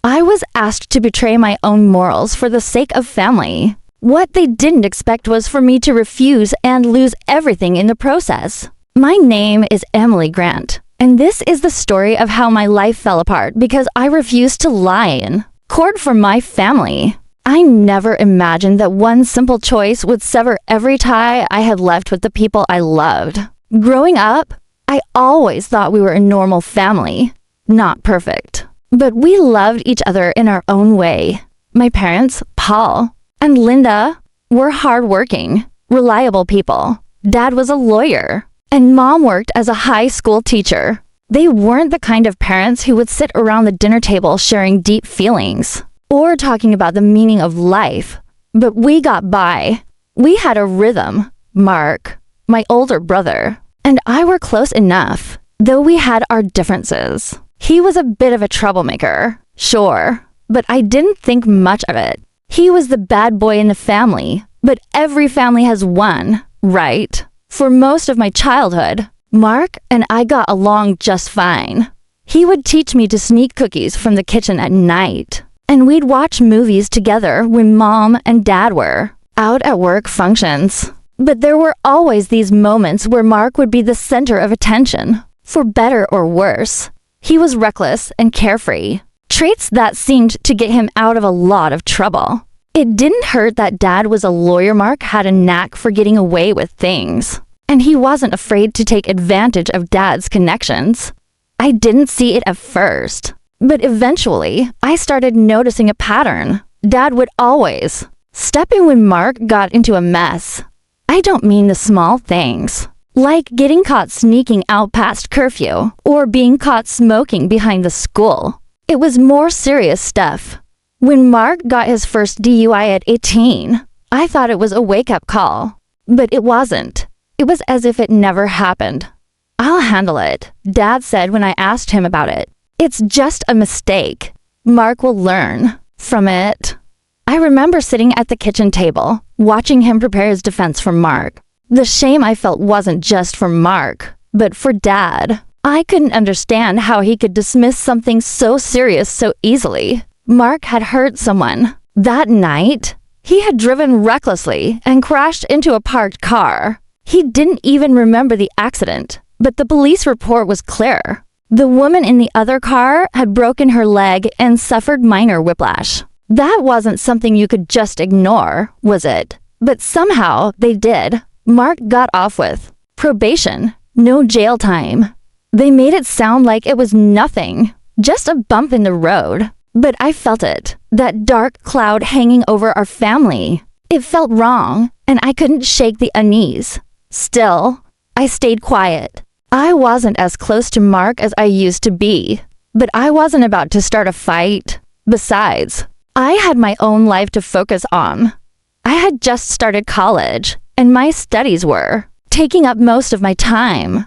I was asked to betray my own morals for the sake of family. What they didn't expect was for me to refuse and lose everything in the process. My name is Emily Grant, and this is the story of how my life fell apart because I refused to lie in court for my family. I never imagined that one simple choice would sever every tie I had left with the people I loved. Growing up, I always thought we were a normal family. Not perfect, but we loved each other in our own way. My parents, Paul and Linda, were hardworking, reliable people. Dad was a lawyer, and Mom worked as a high school teacher. They weren't the kind of parents who would sit around the dinner table sharing deep feelings or talking about the meaning of life, but we got by. We had a rhythm. Mark, my older brother, and I were close enough, though we had our differences. He was a bit of a troublemaker, sure, but I didn't think much of it. He was the bad boy in the family, but every family has one, right? For most of my childhood, Mark and I got along just fine. He would teach me to sneak cookies from the kitchen at night, and we'd watch movies together when Mom and Dad were out at work functions. But there were always these moments where Mark would be the center of attention, for better or worse. He was reckless and carefree, traits that seemed to get him out of a lot of trouble. It didn't hurt that Dad was a lawyer. Mark had a knack for getting away with things, and he wasn't afraid to take advantage of Dad's connections. I didn't see it at first, but eventually I started noticing a pattern. Dad would always step in when Mark got into a mess. I don't mean the small things, like getting caught sneaking out past curfew or being caught smoking behind the school. It was more serious stuff. When Mark got his first DUI at 18, I thought it was a wake-up call, but it wasn't. It was as if it never happened. "I'll handle it," Dad said when I asked him about it. "It's just a mistake. Mark will learn from it." I remember sitting at the kitchen table, watching him prepare his defense for Mark. The shame I felt wasn't just for Mark, but for Dad. I couldn't understand how he could dismiss something so serious so easily. Mark had hurt someone. That night, he had driven recklessly and crashed into a parked car. He didn't even remember the accident, but the police report was clear. The woman in the other car had broken her leg and suffered minor whiplash. That wasn't something you could just ignore, was it? But somehow they did. Mark got off with probation, no jail time. They made it sound like it was nothing, just a bump in the road. But I felt it, that dark cloud hanging over our family. It felt wrong, and I couldn't shake the unease. Still, I stayed quiet. I wasn't as close to Mark as I used to be, but I wasn't about to start a fight. Besides, I had my own life to focus on. I had just started college, and my studies were taking up most of my time.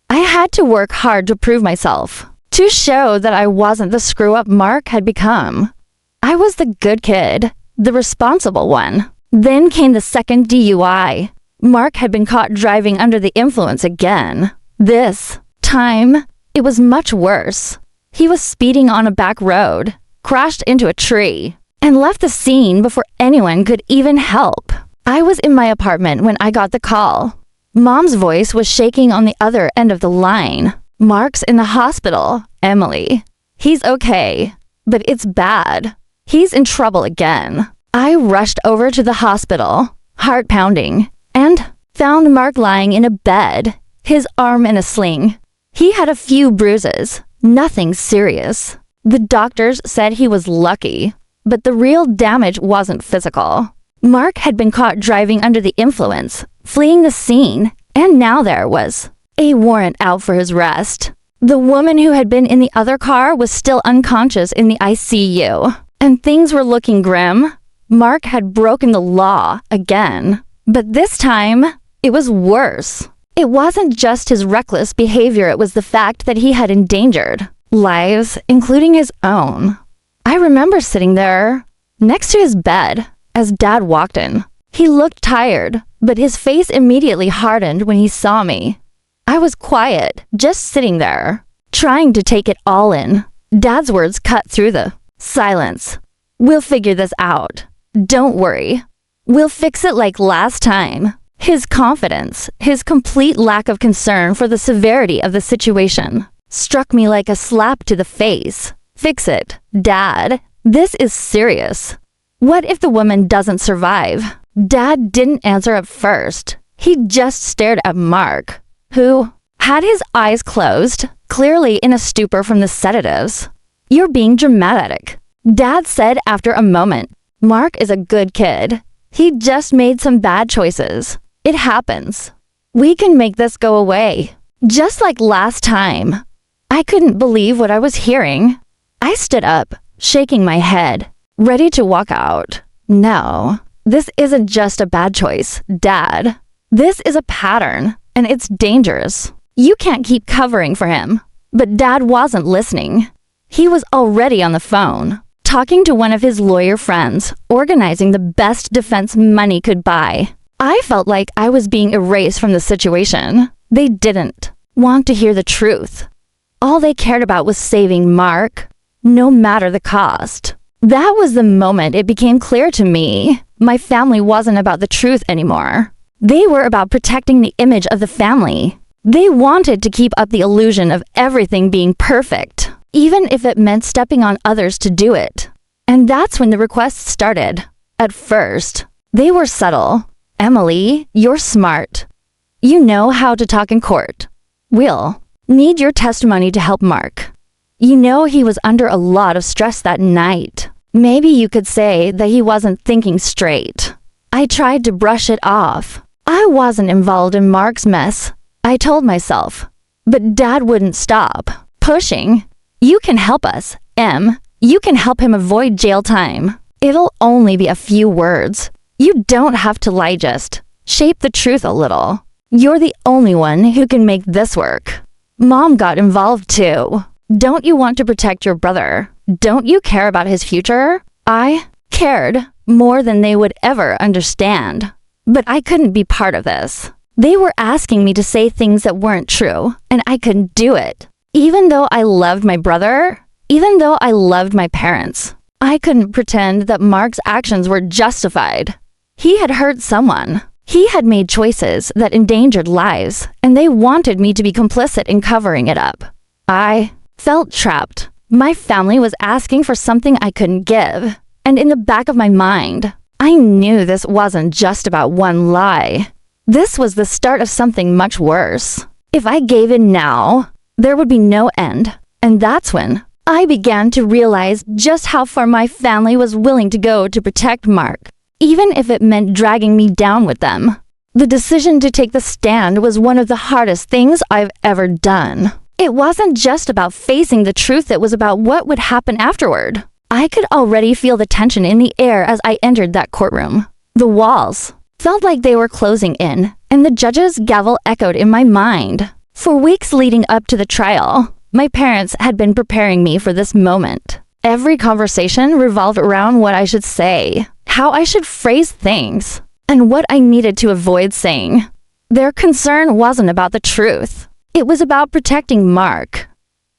I had to work hard to prove myself, to show that I wasn't the screw-up Mark had become. I was the good kid, the responsible one. Then came the second DUI. Mark had been caught driving under the influence again. This time, it was much worse. He was speeding on a back road, crashed into a tree, and left the scene before anyone could even help. I was in my apartment when I got the call. Mom's voice was shaking on the other end of the line. "Mark's in the hospital, Emily. He's okay, but it's bad. He's in trouble again." I rushed over to the hospital, heart pounding, and found Mark lying in a bed, his arm in a sling. He had a few bruises, nothing serious. The doctors said he was lucky, but the real damage wasn't physical. Mark had been caught driving under the influence, fleeing the scene, and now there was a warrant out for his arrest. The woman who had been in the other car was still unconscious in the ICU, and things were looking grim. Mark had broken the law again, but this time, it was worse. It wasn't just his reckless behavior, it was the fact that he had endangered lives, including his own. I remember sitting there, next to his bed, as Dad walked in. He looked tired, but his face immediately hardened when he saw me. I was quiet, just sitting there, trying to take it all in. Dad's words cut through the Silence. We'll figure this out. Don't worry. We'll fix it like last time. His confidence, his complete lack of concern for the severity of the situation, struck me like a slap to the face. Fix it, Dad. This is serious. What if the woman doesn't survive? Dad didn't answer at first. He just stared at Mark, who had his eyes closed, clearly in a stupor from the sedatives. You're being dramatic, Dad said after a moment. Mark is a good kid. He just made some bad choices. It happens. We can make this go away, just like last time. I couldn't believe what I was hearing. I stood up, shaking my head, ready to walk out. No, this isn't just a bad choice, Dad. This is a pattern, and it's dangerous. You can't keep covering for him. But Dad wasn't listening. He was already on the phone, talking to one of his lawyer friends, organizing the best defense money could buy. I felt like I was being erased from the situation. They didn't want to hear the truth. All they cared about was saving Mark, no matter the cost. That was the moment it became clear to me. My family wasn't about the truth anymore. They were about protecting the image of the family. They wanted to keep up the illusion of everything being perfect, even if it meant stepping on others to do it. And that's when the requests started. At first, they were subtle. Emily, you're smart. You know how to talk in court. We'll need your testimony to help Mark. You know he was under a lot of stress that night. Maybe you could say that he wasn't thinking straight. I tried to brush it off. I wasn't involved in Mark's mess, I told myself. But Dad wouldn't stop pushing. You can help us, Em. You can help him avoid jail time. It'll only be a few words. You don't have to lie, just shape the truth a little. You're the only one who can make this work. Mom got involved too. Don't you want to protect your brother? Don't you care about his future? I cared more than they would ever understand. But I couldn't be part of this. They were asking me to say things that weren't true, and I couldn't do it. Even though I loved my brother, even though I loved my parents, I couldn't pretend that Mark's actions were justified. He had hurt someone. He had made choices that endangered lives, and they wanted me to be complicit in covering it up. I felt trapped. My family was asking for something I couldn't give, and in the back of my mind, I knew this wasn't just about one lie. This was the start of something much worse. If I gave in now, there would be no end, and that's when I began to realize just how far my family was willing to go to protect Mark, even if it meant dragging me down with them. The decision to take the stand was one of the hardest things I've ever done. It wasn't just about facing the truth, it was about what would happen afterward. I could already feel the tension in the air as I entered that courtroom. The walls felt like they were closing in, and the judge's gavel echoed in my mind. For weeks leading up to the trial, my parents had been preparing me for this moment. Every conversation revolved around what I should say, how I should phrase things, and what I needed to avoid saying. Their concern wasn't about the truth. It was about protecting Mark.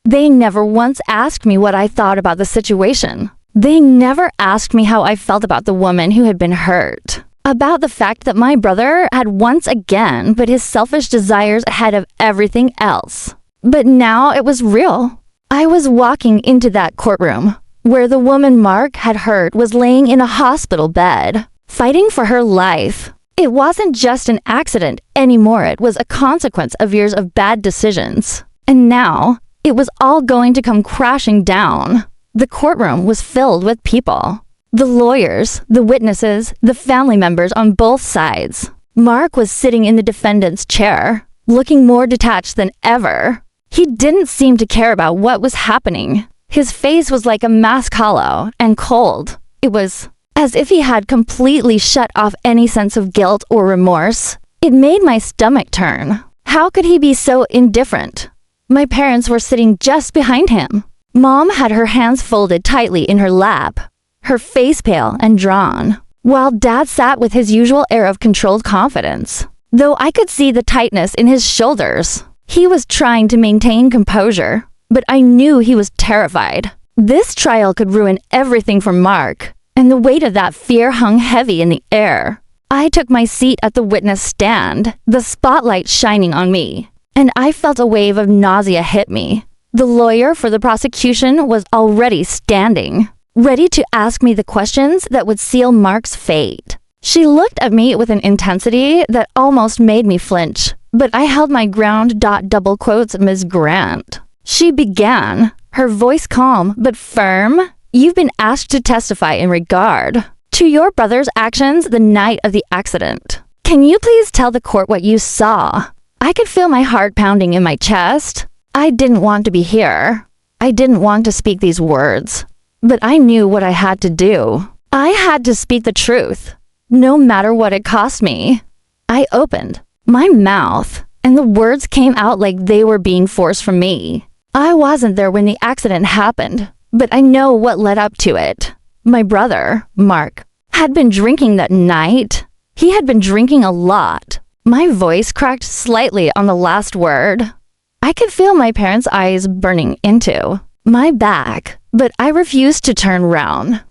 They never once asked me what I thought about the situation. They never asked me how I felt about the woman who had been hurt, about the fact that my brother had once again put his selfish desires ahead of everything else. But now it was real. I was walking into that courtroom, where the woman Mark had hurt was laying in a hospital bed, fighting for her life. It wasn't just an accident anymore, it was a consequence of years of bad decisions. And now, it was all going to come crashing down. The courtroom was filled with people. The lawyers, the witnesses, the family members on both sides. Mark was sitting in the defendant's chair, looking more detached than ever. He didn't seem to care about what was happening. His face was like a mask, hollow and cold. It was as if he had completely shut off any sense of guilt or remorse. It made my stomach turn. How could he be so indifferent? My parents were sitting just behind him. Mom had her hands folded tightly in her lap, her face pale and drawn, while Dad sat with his usual air of controlled confidence. Though I could see the tightness in his shoulders, he was trying to maintain composure, but I knew he was terrified. This trial could ruin everything for Mark, and the weight of that fear hung heavy in the air. I took my seat at the witness stand, the spotlight shining on me, and I felt a wave of nausea hit me. The lawyer for the prosecution was already standing, ready to ask me the questions that would seal Mark's fate. She looked at me with an intensity that almost made me flinch, but I held my ground. Double quotes, Ms. Grant. She began, her voice calm but firm. You've been asked to testify in regard to your brother's actions the night of the accident. Can you please tell the court what you saw? I could feel my heart pounding in my chest. I didn't want to be here. I didn't want to speak these words, but I knew what I had to do. I had to speak the truth, no matter what it cost me. I opened my mouth, and the words came out like they were being forced from me. I wasn't there when the accident happened, but I know what led up to it. My brother, Mark, had been drinking that night. He had been drinking a lot. My voice cracked slightly on the last word. I could feel my parents' eyes burning into my back, but I refused to turn round.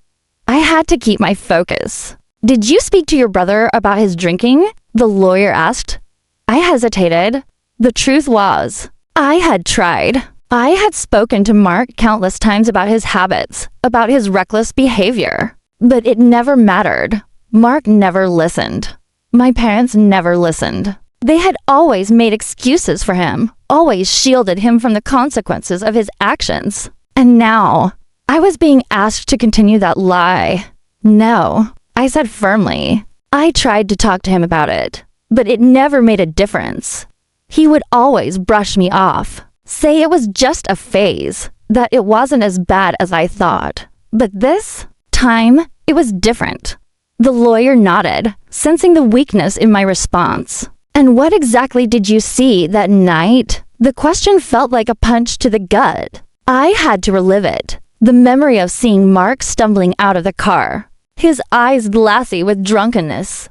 I had to keep my focus. Did you speak to your brother about his drinking? The lawyer asked. I hesitated. The truth was, I had tried. I had spoken to Mark countless times about his habits, about his reckless behavior. But it never mattered. Mark never listened. My parents never listened. They had always made excuses for him, always shielded him from the consequences of his actions. And now, I was being asked to continue that lie. No, I said firmly. I tried to talk to him about it, but it never made a difference. He would always brush me off, say it was just a phase, that it wasn't as bad as I thought. But this time, it was different. The lawyer nodded, sensing the weakness in my response. And what exactly did you see that night? The question felt like a punch to the gut. I had to relive it. The memory of seeing Mark stumbling out of the car, his eyes glassy with drunkenness.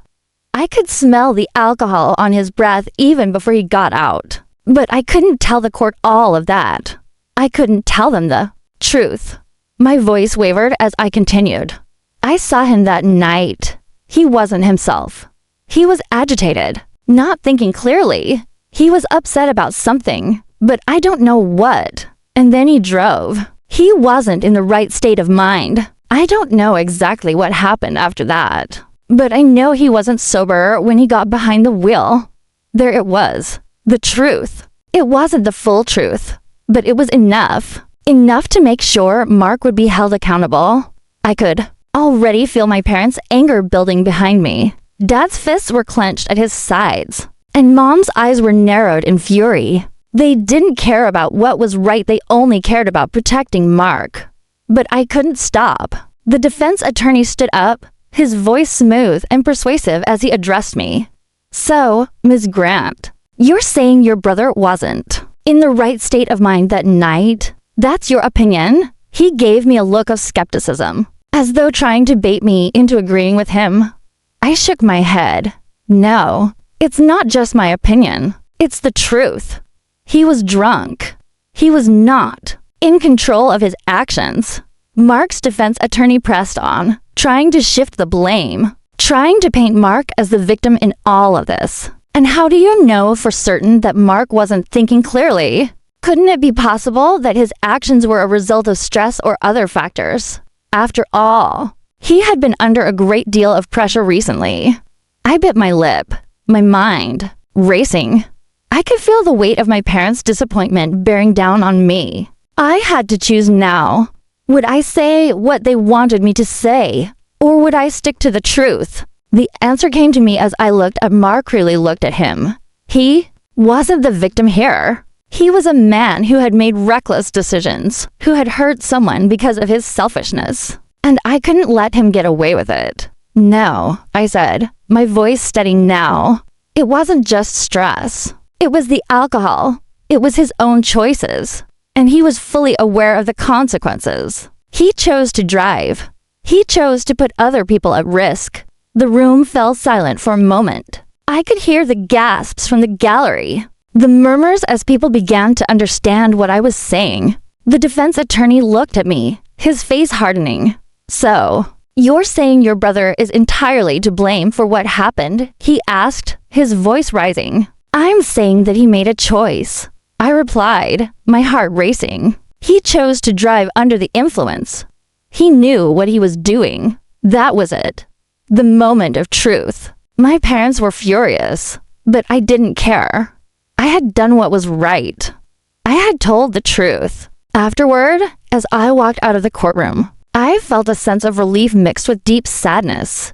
I could smell the alcohol on his breath even before he got out. But I couldn't tell the court all of that. I couldn't tell them the truth. My voice wavered as I continued. I saw him that night. He wasn't himself. He was agitated, not thinking clearly. He was upset about something, but I don't know what. And then he drove. He wasn't in the right state of mind. I don't know exactly what happened after that, but I know he wasn't sober when he got behind the wheel. There it was, the truth. It wasn't the full truth, but it was enough. Enough to make sure Mark would be held accountable. I could already feel my parents' anger building behind me. Dad's fists were clenched at his sides, and Mom's eyes were narrowed in fury. They didn't care about what was right, they only cared about protecting Mark. But I couldn't stop. The defense attorney stood up, his voice smooth and persuasive as he addressed me. So, Ms. Grant, you're saying your brother wasn't in the right state of mind that night? That's your opinion? He gave me a look of skepticism, as though trying to bait me into agreeing with him. I shook my head. No, it's not just my opinion. It's the truth. He was drunk. He was not in control of his actions. Mark's defense attorney pressed on, trying to shift the blame, trying to paint Mark as the victim in all of this. And how do you know for certain that Mark wasn't thinking clearly? Couldn't it be possible that his actions were a result of stress or other factors? After all, he had been under a great deal of pressure recently. I bit my lip, my mind racing. I could feel the weight of my parents' disappointment bearing down on me. I had to choose now. Would I say what they wanted me to say, or would I stick to the truth? The answer came to me as I looked at Mark. Really looked at him. He wasn't the victim here. He was a man who had made reckless decisions, who had hurt someone because of his selfishness. And I couldn't let him get away with it. No, I said, my voice steady now. It wasn't just stress. It was the alcohol. It was his own choices. And he was fully aware of the consequences. He chose to drive. He chose to put other people at risk. The room fell silent for a moment. I could hear the gasps from the gallery, the murmurs as people began to understand what I was saying. The defense attorney looked at me, his face hardening. "So, you're saying your brother is entirely to blame for what happened?" he asked, his voice rising. "I'm saying that he made a choice," I replied, my heart racing. "He chose to drive under the influence. He knew what he was doing. That was it. The moment of truth." My parents were furious, but I didn't care. I had done what was right. I had told the truth. Afterward, as I walked out of the courtroom, I felt a sense of relief mixed with deep sadness.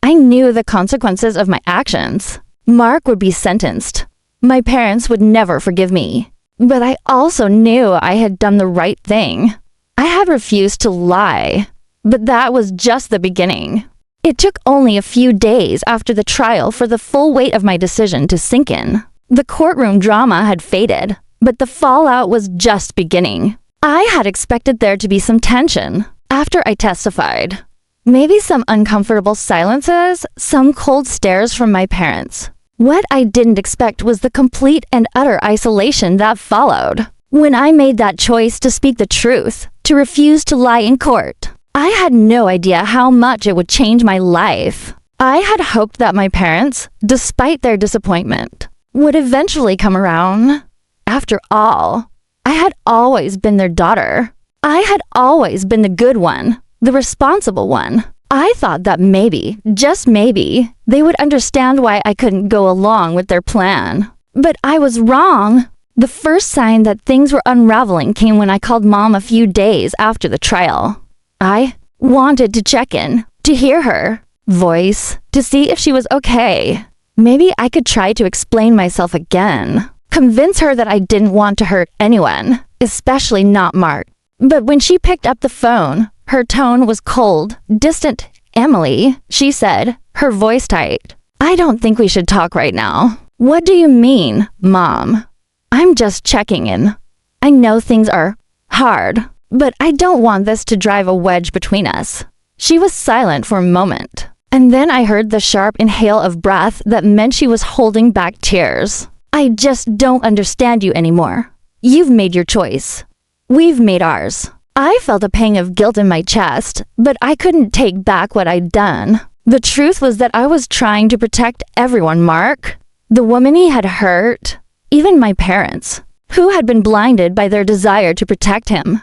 I knew the consequences of my actions. Mark would be sentenced. My parents would never forgive me. But I also knew I had done the right thing. I had refused to lie. But that was just the beginning. It took only a few days after the trial for the full weight of my decision to sink in. The courtroom drama had faded, but the fallout was just beginning. I had expected there to be some tension after I testified. Maybe some uncomfortable silences, some cold stares from my parents. What I didn't expect was the complete and utter isolation that followed. When I made that choice to speak the truth, to refuse to lie in court, I had no idea how much it would change my life. I had hoped that my parents, despite their disappointment, would eventually come around. After all, I had always been their daughter. I had always been the good one, the responsible one. I thought that maybe, just maybe, they would understand why I couldn't go along with their plan. But I was wrong. The first sign that things were unraveling came when I called Mom a few days after the trial. I wanted to check in, to hear her voice, to see if she was okay. Maybe I could try to explain myself again, convince her that I didn't want to hurt anyone, especially not Mark. But when she picked up the phone, her tone was cold, distant. "Emily," she said, her voice tight. "I don't think we should talk right now." "What do you mean, Mom?" "I'm just checking in. I know things are hard, but I don't want this to drive a wedge between us." She was silent for a moment, and then I heard the sharp inhale of breath that meant she was holding back tears. "I just don't understand you anymore. You've made your choice. We've made ours." I felt a pang of guilt in my chest, but I couldn't take back what I'd done. The truth was that I was trying to protect everyone, Mark. The woman he had hurt, even my parents, who had been blinded by their desire to protect him.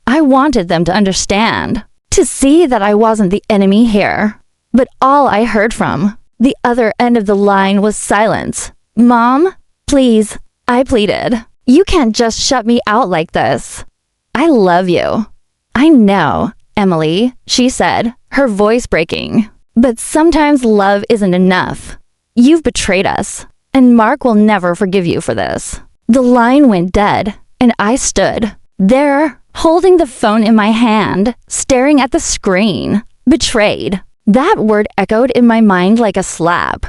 I wanted them to understand, to see that I wasn't the enemy here. But all I heard from the other end of the line was silence. "Mom, please," I pleaded. "You can't just shut me out like this. I love you." "I know, Emily," she said, her voice breaking. "But sometimes love isn't enough. You've betrayed us, and Mark will never forgive you for this." The line went dead, and I stood there, holding the phone in my hand, staring at the screen. Betrayed. That word echoed in my mind like a slap.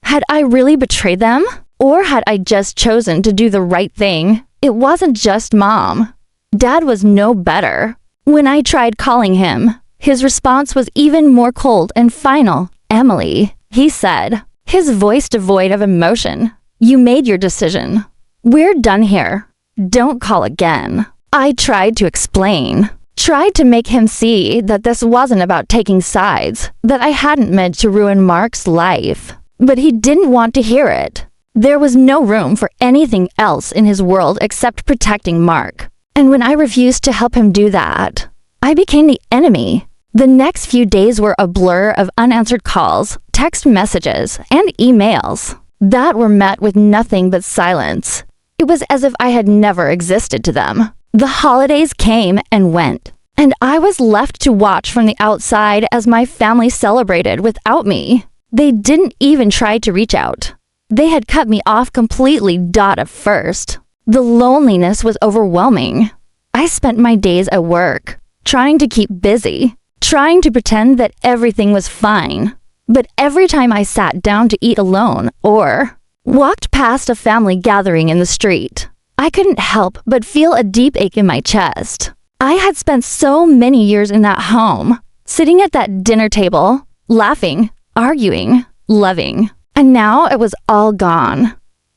Had I really betrayed them? Or had I just chosen to do the right thing? It wasn't just Mom. Dad was no better. When I tried calling him, his response was even more cold and final. "Emily," he said, his voice devoid of emotion. "You made your decision. We're done here. Don't call again." I tried to explain, tried to make him see that this wasn't about taking sides, that I hadn't meant to ruin Mark's life. But he didn't want to hear it. There was no room for anything else in his world except protecting Mark. And when I refused to help him do that, I became the enemy. The next few days were a blur of unanswered calls, text messages, and emails that were met with nothing but silence. It was as if I had never existed to them. The holidays came and went, and I was left to watch from the outside as my family celebrated without me. They didn't even try to reach out. They had cut me off completely. At first. The loneliness was overwhelming. I spent my days at work, trying to keep busy, trying to pretend that everything was fine. But every time I sat down to eat alone or walked past a family gathering in the street, I couldn't help but feel a deep ache in my chest. I had spent so many years in that home, sitting at that dinner table, laughing, arguing, loving, and now it was all gone.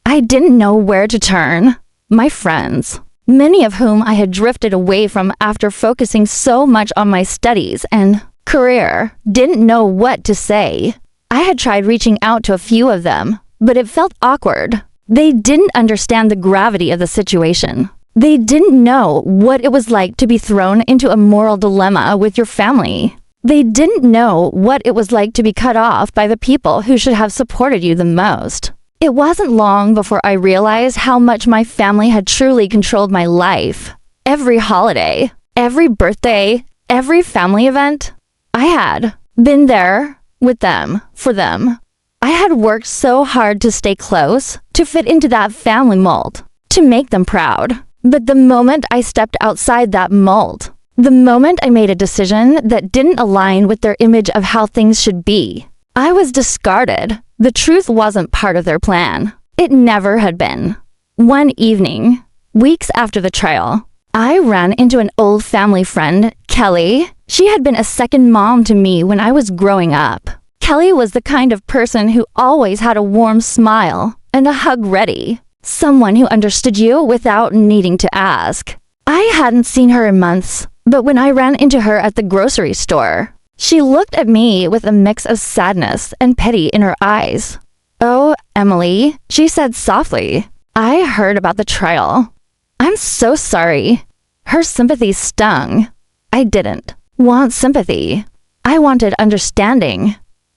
I didn't know where to turn. My friends, many of whom I had drifted away from after focusing so much on my studies and career, didn't know what to say. I had tried reaching out to a few of them, but it felt awkward. They didn't understand the gravity of the situation. They didn't know what it was like to be thrown into a moral dilemma with your family. They didn't know what it was like to be cut off by the people who should have supported you the most. It wasn't long before I realized how much my family had truly controlled my life. Every holiday, every birthday, every family event, I had been there with them, for them. I had worked so hard to stay close, to fit into that family mold, to make them proud. But the moment I stepped outside that mold, the moment I made a decision that didn't align with their image of how things should be, I was discarded. The truth wasn't part of their plan. It never had been. One evening, weeks after the trial, I ran into an old family friend, Kelly. She had been a second mom to me when I was growing up. Kelly was the kind of person who always had a warm smile and a hug ready. Someone who understood you without needing to ask. I hadn't seen her in months, but when I ran into her at the grocery store, she looked at me with a mix of sadness and pity in her eyes. "Oh, Emily," she said softly. "I heard about the trial. I'm so sorry." Her sympathy stung. I didn't want sympathy. I wanted understanding.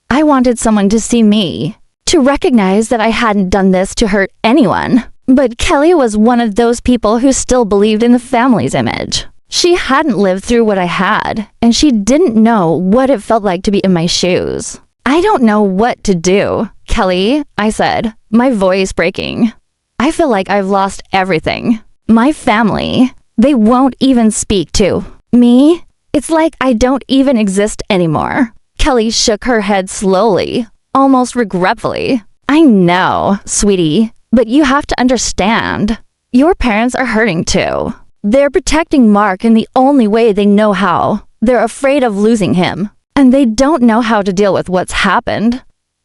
I wanted someone to see me, to recognize that I hadn't done this to hurt anyone. But Kelly was one of those people who still believed in the family's image. She hadn't lived through what I had, and she didn't know what it felt like to be in my shoes. "I don't know what to do, Kelly," I said, my voice breaking. "I feel like I've lost everything. My family, they won't even speak to me. It's like I don't even exist anymore." Kelly shook her head slowly, almost regretfully. "I know, sweetie, but you have to understand. Your parents are hurting too. They're protecting Mark in the only way they know how. They're afraid of losing him, and they don't know how to deal with what's happened.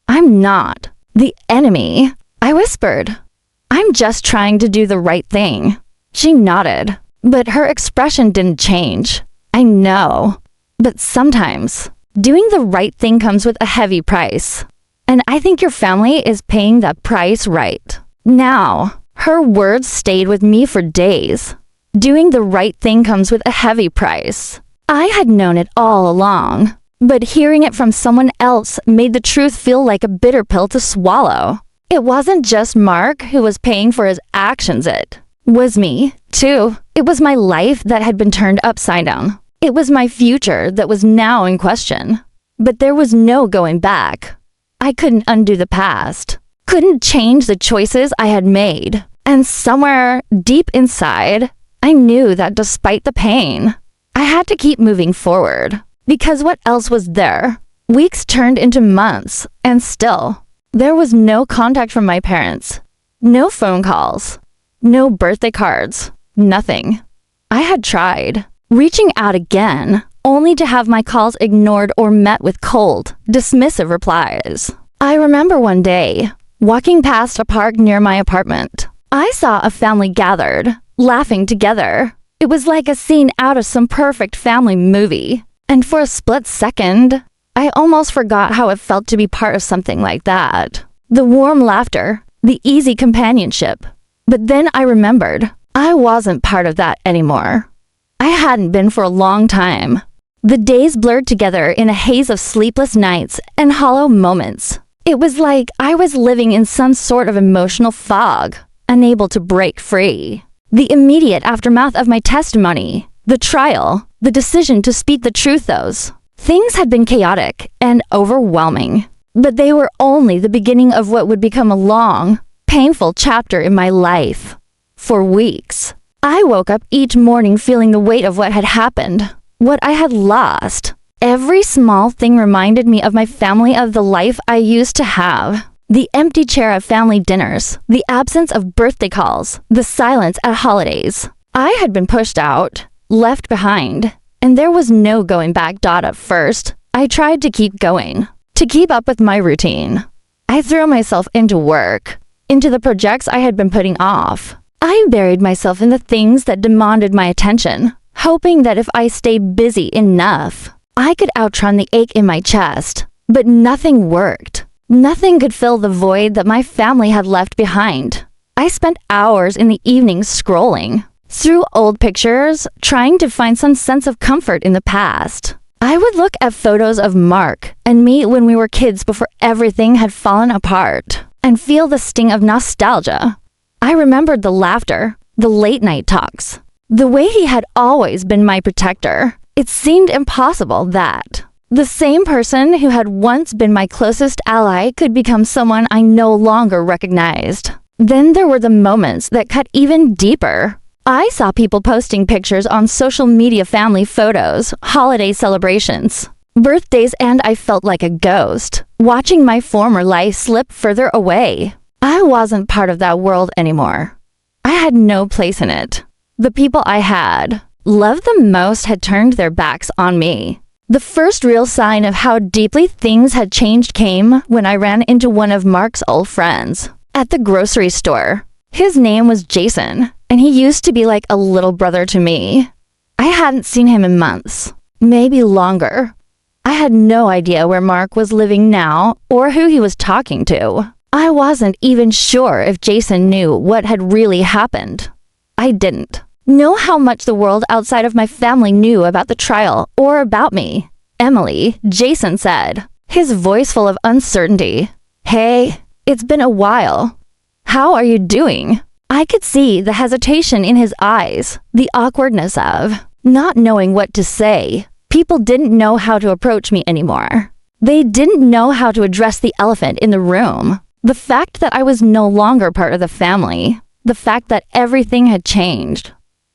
I'm not the enemy," I whispered. "I'm just trying to do the right thing." She nodded, but her expression didn't change. "I know, but sometimes doing the right thing comes with a heavy price. And I think your family is paying that price right now." Her words stayed with me for days. Doing the right thing comes with a heavy price. I had known it all along, but hearing it from someone else made the truth feel like a bitter pill to swallow. It wasn't just Mark who was paying for his actions, it was me, too. It was my life that had been turned upside down. It was my future that was now in question. But there was no going back. I couldn't undo the past, couldn't change the choices I had made. And somewhere deep inside, I knew that despite the pain, I had to keep moving forward. Because what else was there? Weeks turned into months, and still, there was no contact from my parents. No phone calls. No birthday cards. Nothing. I had tried, reaching out again, only to have my calls ignored or met with cold, dismissive replies. I remember one day, walking past a park near my apartment. I saw a family gathered, laughing together. It was like a scene out of some perfect family movie. And for a split second, I almost forgot how it felt to be part of something like that. The warm laughter, the easy companionship. But then I remembered, I wasn't part of that anymore. I hadn't been for a long time. The days blurred together in a haze of sleepless nights and hollow moments. It was like I was living in some sort of emotional fog, unable to break free. The immediate aftermath of my testimony, the trial, the decision to speak the truth, those things had been chaotic and overwhelming. But they were only the beginning of what would become a long, painful chapter in my life. For weeks, I woke up each morning feeling the weight of what had happened, what I had lost. Every small thing reminded me of my family, of the life I used to have. The empty chair at family dinners, the absence of birthday calls, the silence at holidays. I had been pushed out, left behind, and there was no going back. At first, I tried to keep going, to keep up with my routine. I threw myself into work, into the projects I had been putting off. I buried myself in the things that demanded my attention, hoping that if I stayed busy enough, I could outrun the ache in my chest. But nothing worked. Nothing could fill the void that my family had left behind. I spent hours in the evenings scrolling through old pictures, trying to find some sense of comfort in the past. I would look at photos of Mark and me when we were kids before everything had fallen apart, and feel the sting of nostalgia. I remembered the laughter, the late-night talks, the way he had always been my protector. It seemed impossible that the same person who had once been my closest ally could become someone I no longer recognized. Then there were the moments that cut even deeper. I saw people posting pictures on social media, family photos, holiday celebrations, birthdays, and I felt like a ghost, watching my former life slip further away. I wasn't part of that world anymore. I had no place in it. The people I had loved the most had turned their backs on me. The first real sign of how deeply things had changed came when I ran into one of Mark's old friends at the grocery store. His name was Jason, and he used to be like a little brother to me. I hadn't seen him in months, maybe longer. I had no idea where Mark was living now or who he was talking to. I wasn't even sure if Jason knew what had really happened. I didn't know how much the world outside of my family knew about the trial or about me. Emily, Jason said, his voice full of uncertainty. "Hey, it's been a while. How are you doing?" I could see the hesitation in his eyes, the awkwardness of not knowing what to say. People didn't know how to approach me anymore. They didn't know how to address the elephant in the room. The fact that I was no longer part of the family. The fact that everything had changed.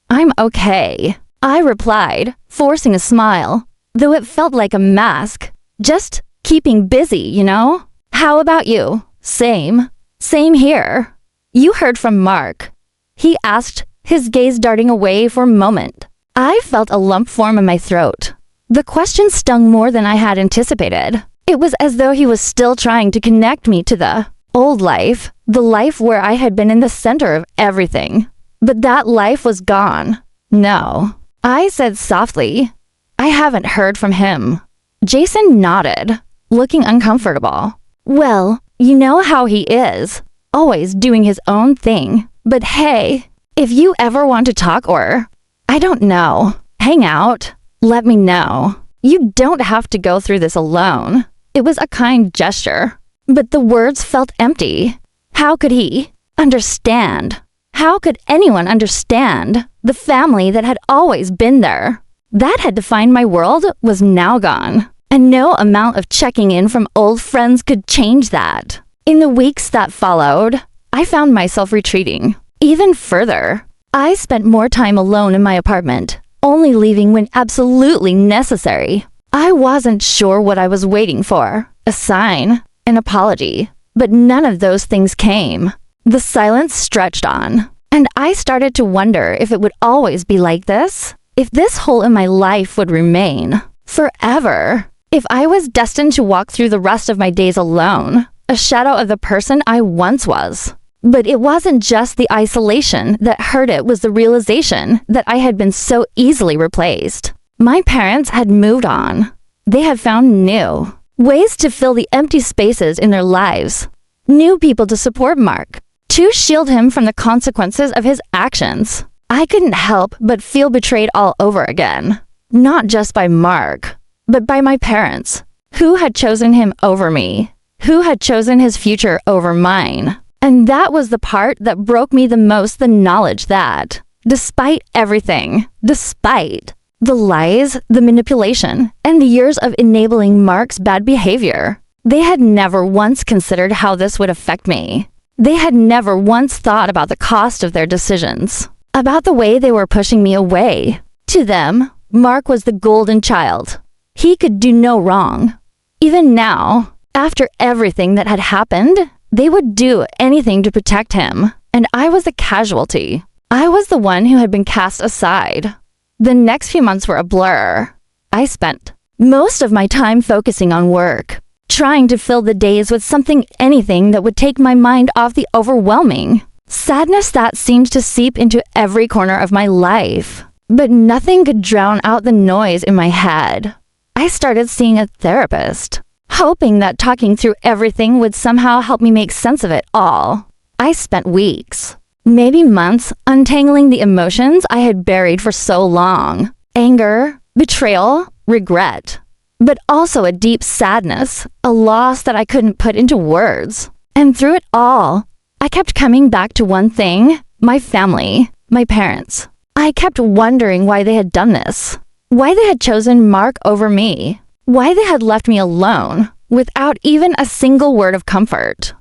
"I'm okay," I replied, forcing a smile, though it felt like a mask. "Just keeping busy, you know? How about you?" "Same. Same here." "You heard from Mark?" he asked, his gaze darting away for a moment. I felt a lump form in my throat. The question stung more than I had anticipated. It was as though he was still trying to connect me to the old life, the life where I had been in the center of everything. But that life was gone. "No," I said softly. "I haven't heard from him." Jason nodded, looking uncomfortable. "Well, you know how he is, always doing his own thing. But hey, if you ever want to talk or, I don't know, hang out, let me know. You don't have to go through this alone." It was a kind gesture, but the words felt empty. How could he understand? How could anyone understand the family that had always been there? That had defined my world was now gone, and no amount of checking in from old friends could change that. In the weeks that followed, I found myself retreating even further. I spent more time alone in my apartment, only leaving when absolutely necessary. I wasn't sure what I was waiting for, a sign, an apology, but none of those things came. The silence stretched on, and I started to wonder if it would always be like this, if this hole in my life would remain forever, if I was destined to walk through the rest of my days alone, a shadow of the person I once was. But it wasn't just the isolation that hurt, it was the realization that I had been so easily replaced. My parents had moved on. They had found new ways to fill the empty spaces in their lives, new people to support Mark, to shield him from the consequences of his actions. I couldn't help but feel betrayed all over again, not just by Mark, but by my parents, who had chosen him over me, who had chosen his future over mine. And that was the part that broke me the most, the knowledge that, despite everything, despite the lies, the manipulation, and the years of enabling Mark's bad behavior, they had never once considered how this would affect me. They had never once thought about the cost of their decisions, about the way they were pushing me away. To them, Mark was the golden child. He could do no wrong. Even now, after everything that had happened, they would do anything to protect him, and I was the casualty. I was the one who had been cast aside. The next few months were a blur. I spent most of my time focusing on work, trying to fill the days with anything that would take my mind off the overwhelming Sadness that seemed to seep into every corner of my life. But nothing could drown out the noise in my head. I started seeing a therapist, hoping that talking through everything would somehow help me make sense of it all. I spent weeks, maybe months, untangling the emotions I had buried for so long. Anger, betrayal, regret, but also a deep sadness, a loss that I couldn't put into words. And through it all, I kept coming back to one thing: my family, my parents. I kept wondering why they had done this, why they had chosen Mark over me, why they had left me alone without even a single word of comfort.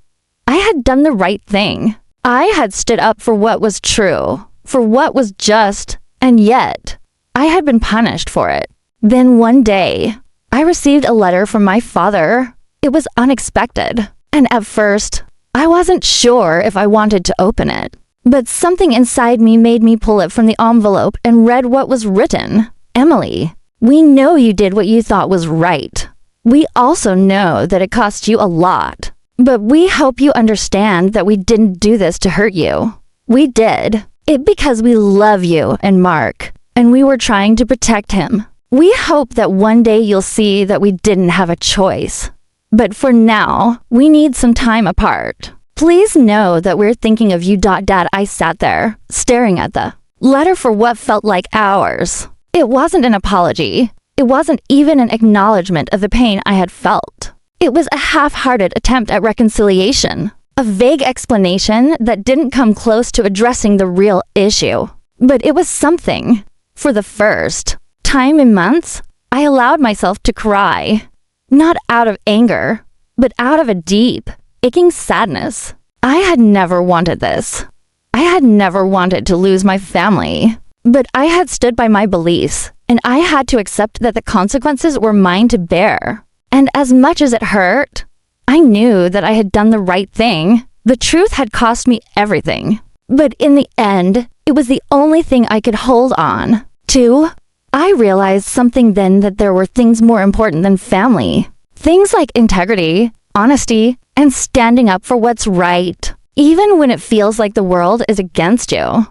I had done the right thing. I had stood up for what was true, for what was just, and yet I had been punished for it. Then one day, I received a letter from my father. It was unexpected, and at first, I wasn't sure if I wanted to open it. But something inside me made me pull it from the envelope and read what was written. Emily, we know you did what you thought was right. We also know that it cost you a lot. But we hope you understand that we didn't do this to hurt you. We did it because we love you and Mark, and we were trying to protect him. We hope that one day you'll see that we didn't have a choice. But for now, we need some time apart. Please know that we're thinking of you. Dad, I sat there, staring at the letter for what felt like hours. It wasn't an apology. It wasn't even an acknowledgement of the pain I had felt. It was a half-hearted attempt at reconciliation, a vague explanation that didn't come close to addressing the real issue. But it was something. For the first time in months, I allowed myself to cry. Not out of anger, but out of a deep, aching sadness. I had never wanted this. I had never wanted to lose my family. But I had stood by my beliefs, and I had to accept that the consequences were mine to bear. And as much as it hurt, I knew that I had done the right thing. The truth had cost me everything. But in the end, it was the only thing I could hold on to. I realized something then, that there were things more important than family. Things like integrity, honesty, and standing up for what's right, even when it feels like the world is against you.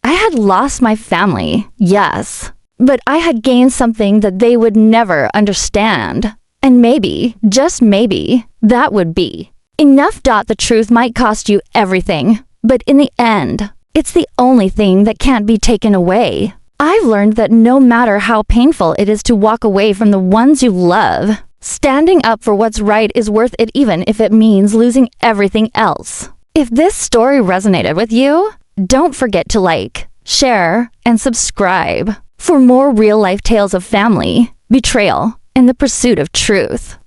I had lost my family, yes, but I had gained something that they would never understand. And maybe, just maybe, that would be enough. The truth might cost you everything, but in the end, it's the only thing that can't be taken away. I've learned that no matter how painful it is to walk away from the ones you love, standing up for what's right is worth it, even if it means losing everything else. If this story resonated with you, don't forget to like, share, and subscribe for more real-life tales of family, betrayal, and the pursuit of truth.